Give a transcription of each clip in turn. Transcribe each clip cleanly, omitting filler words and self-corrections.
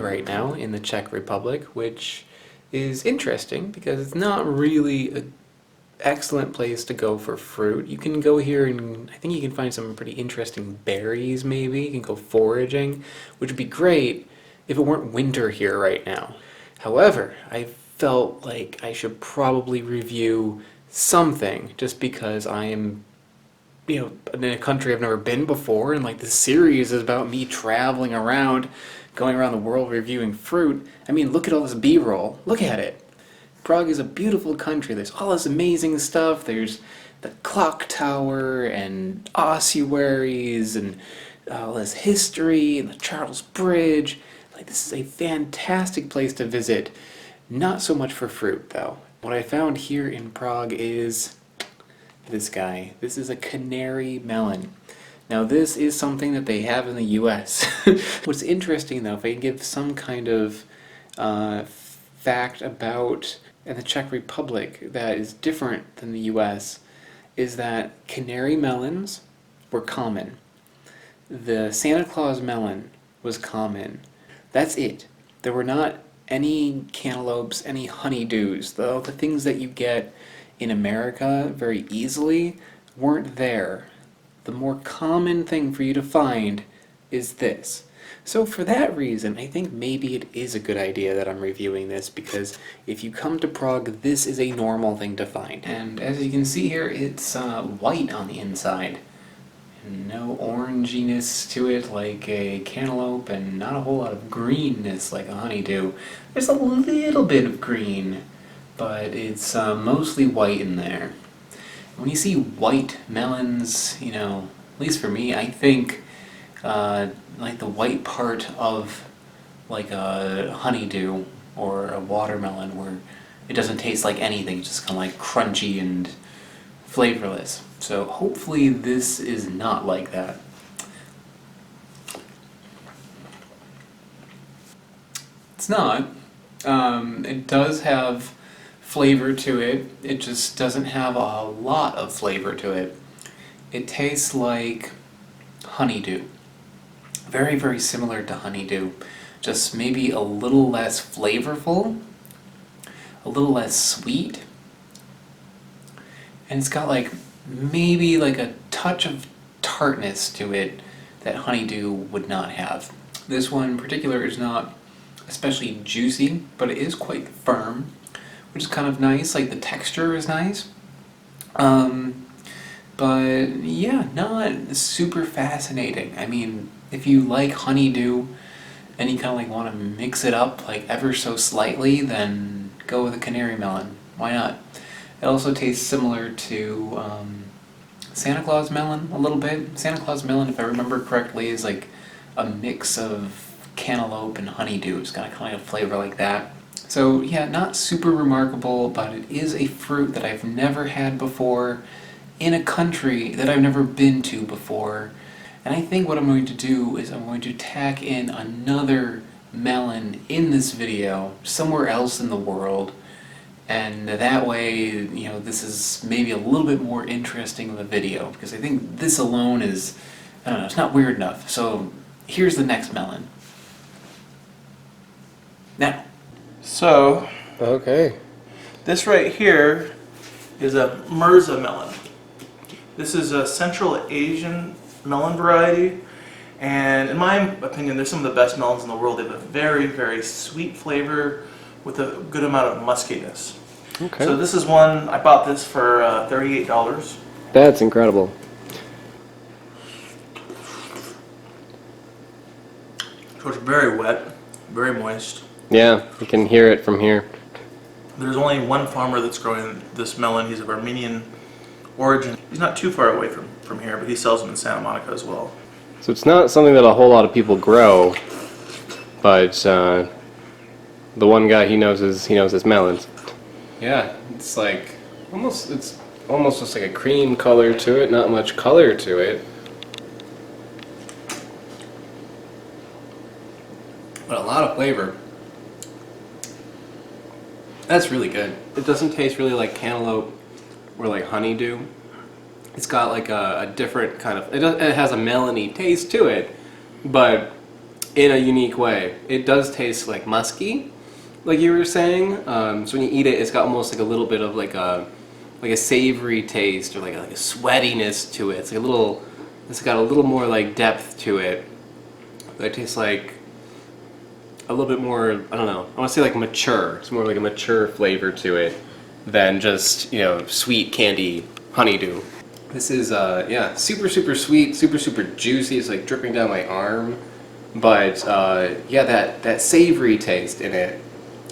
right now in the Czech Republic, which is interesting because it's not really an excellent place to go for fruit. You can go here and I think you can find some pretty interesting berries maybe. You can go foraging, which would be great if it weren't winter here right now. However, I felt like I should probably review something just because I am in a country I've never been before, and like this series is about me traveling around, going around the world reviewing fruit. I mean, look at all this B-roll. Look at it. Prague is a beautiful country. There's all this amazing stuff. There's the clock tower and ossuaries and all this history and the Charles Bridge. Like, this is a fantastic place to visit. Not so much for fruit, though. What I found here in Prague is this guy. This is a Canary melon. Now this is something that they have in the US. What's interesting though, if I can give some kind of fact about the Czech Republic that is different than the US, is that Canary melons were common. The Santa Claus melon was common. That's it. There were not any cantaloupes, any honeydews, though the things that you get in America very easily weren't there. The more common thing for you to find is this. So for that reason, I think maybe it is a good idea that I'm reviewing this, because if you come to Prague, this is a normal thing to find. And as you can see here, it's white on the inside. No oranginess to it like a cantaloupe, and not a whole lot of greenness like a honeydew. There's a little bit of green, but it's mostly white in there. When you see white melons, at least for me, I think like the white part of like a honeydew or a watermelon, where it doesn't taste like anything, it's just kind of like crunchy and flavorless. So hopefully this is not like that. It's not. It does have flavor to it. It just doesn't have a lot of flavor to it. It tastes like honeydew. Very, very similar to honeydew. Just maybe a little less flavorful, a little less sweet. And it's got like maybe like a touch of tartness to it that honeydew would not have. This one in particular is not especially juicy, but it is quite firm, which is kind of nice. Like the texture is nice. But yeah, not super fascinating. I mean, if you like honeydew and you kind of like want to mix it up like ever so slightly, then go with a Canary melon. Why not? It also tastes similar to Santa Claus melon a little bit. Santa Claus melon, if I remember correctly, is like a mix of cantaloupe and honeydew. It's got a kind of flavor like that. So yeah, not super remarkable, but it is a fruit that I've never had before in a country that I've never been to before. And I think what I'm going to do is I'm going to tack in another melon in this video somewhere else in the world. And that way, this is maybe a little bit more interesting of a video, because I think this alone is, I don't know, it's not weird enough. So here's the next melon. Now. So, okay. This right here is a Mirza melon. This is a Central Asian melon variety, and in my opinion, they're some of the best melons in the world. They have a very, very sweet flavor with a good amount of muskiness. Okay. So this is one, I bought this for $38. That's incredible. So it's very wet, very moist. Yeah, you can hear it from here. There's only one farmer that's growing this melon. He's of Armenian origin. He's not too far away from here, but he sells them in Santa Monica as well. So it's not something that a whole lot of people grow, but the one guy he knows his melons. Yeah, it's almost just like a cream color to it, not much color to it. But a lot of flavor. That's really good. It doesn't taste really like cantaloupe or like honeydew. It's got like a different kind of, it has a melony taste to it, but in a unique way. It does taste like musky, like you were saying. So when you eat it, it's got almost like a little bit of like a savory taste, or like a sweatiness to it. It's like a little. It's got a little more like depth to it. It tastes like a little bit more. I don't know. I want to say like mature. It's more like a mature flavor to it than just, you know, sweet candy honeydew. This is yeah, super sweet, super juicy. It's like dripping down my arm. But yeah, that savory taste in it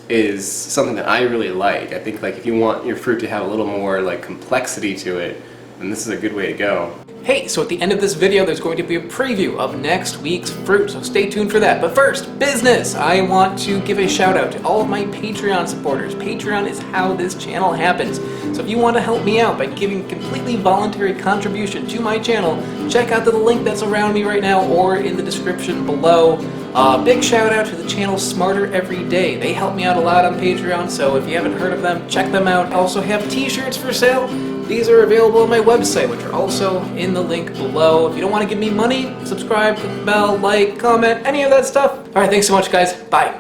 is something that I really like. I think like if you want your fruit to have a little more like complexity to it, then this is a good way to go. Hey, so at the end of this video, there's going to be a preview of next week's fruit, so stay tuned for that. But first, business! I want to give a shout out to all of my Patreon supporters. Patreon is how this channel happens. So if you want to help me out by giving completely voluntary contribution to my channel, check out the link that's around me right now or in the description below. Big shout out to the channel Smarter Every Day. They help me out a lot on Patreon, so if you haven't heard of them, check them out. I also have t-shirts for sale. These are available on my website, which are also in the link below. If you don't want to give me money, subscribe, click the bell, like, comment, any of that stuff. Alright, thanks so much, guys. Bye.